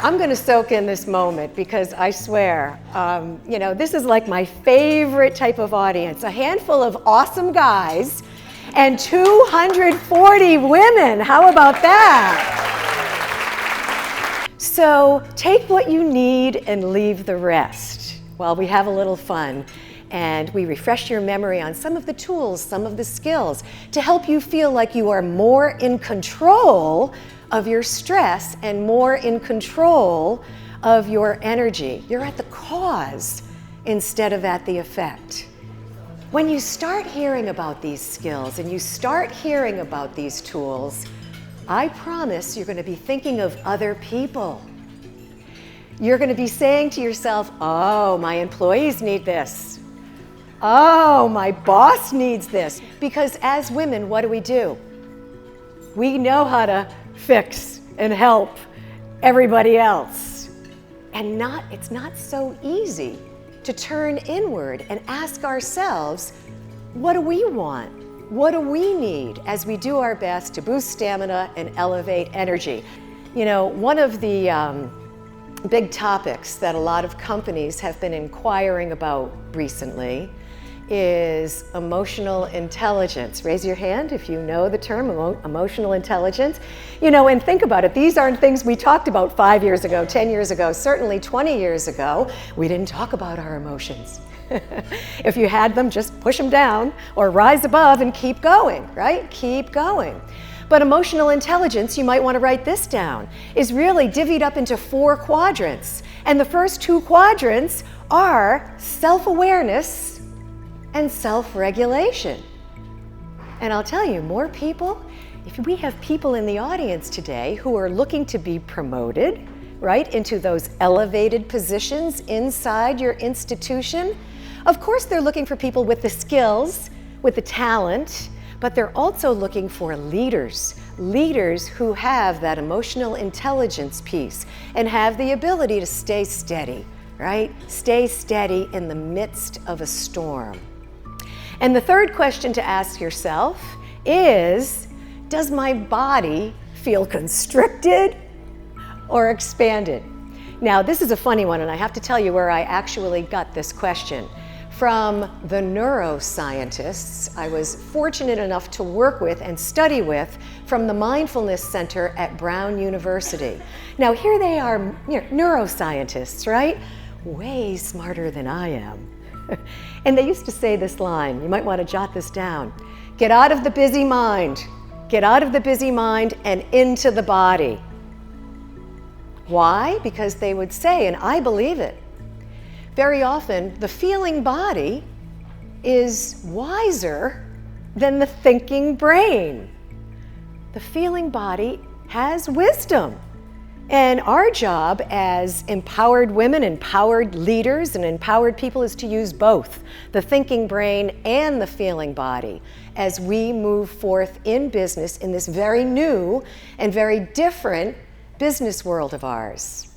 I'm going to soak in this moment because I swear, this is like my favorite type of audience. A handful of awesome guys and 240 women. How about that? So take what you need and leave the rest while we have a little fun. And we refresh your memory on some of the tools, some of the skills to help you feel like you are more in control of your stress and more in control of your energy. You're at the cause instead of at the effect. When you start hearing about these skills and you start hearing about these tools, I promise you're going to be thinking of other people. You're going to be saying to yourself, oh, my employees need this. Oh, my boss needs this. Because as women, what do? We know how to fix and help everybody else. And it's not so easy to turn inward and ask ourselves, what do we want? What do we need as we do our best to boost stamina and elevate energy? One of the big topics that a lot of companies have been inquiring about recently is emotional intelligence. Raise your hand if you know the term emotional intelligence. And think about it. These aren't things we talked about 5 years ago, 10 years ago, certainly 20 years ago. We didn't talk about our emotions. If you had them, just push them down or rise above and keep going, right? Keep going. But emotional intelligence, you might want to write this down, is really divvied up into 4 quadrants. And the first 2 quadrants are self-awareness and self-regulation. And I'll tell you, more people, if we have people in the audience today who are looking to be promoted, right, into those elevated positions inside your institution, of course they're looking for people with the skills, with the talent, but they're also looking for leaders who have that emotional intelligence piece and have the ability to stay steady, right? Stay steady in the midst of a storm. And the third question to ask yourself is, does my body feel constricted or expanded? Now, this is a funny one, and I have to tell you where I actually got this question. From the neuroscientists I was fortunate enough to work with and study with from the Mindfulness Center at Brown University. Now, here they are, neuroscientists, right? Way smarter than I am. And they used to say this line, you might want to jot this down: get out of the busy mind, get out of the busy mind and into the body. Why? Because they would say, and I believe it, very often the feeling body is wiser than the thinking brain. The feeling body has wisdom. And our job as empowered women, empowered leaders, and empowered people is to use both the thinking brain and the feeling body as we move forth in business in this very new and very different business world of ours.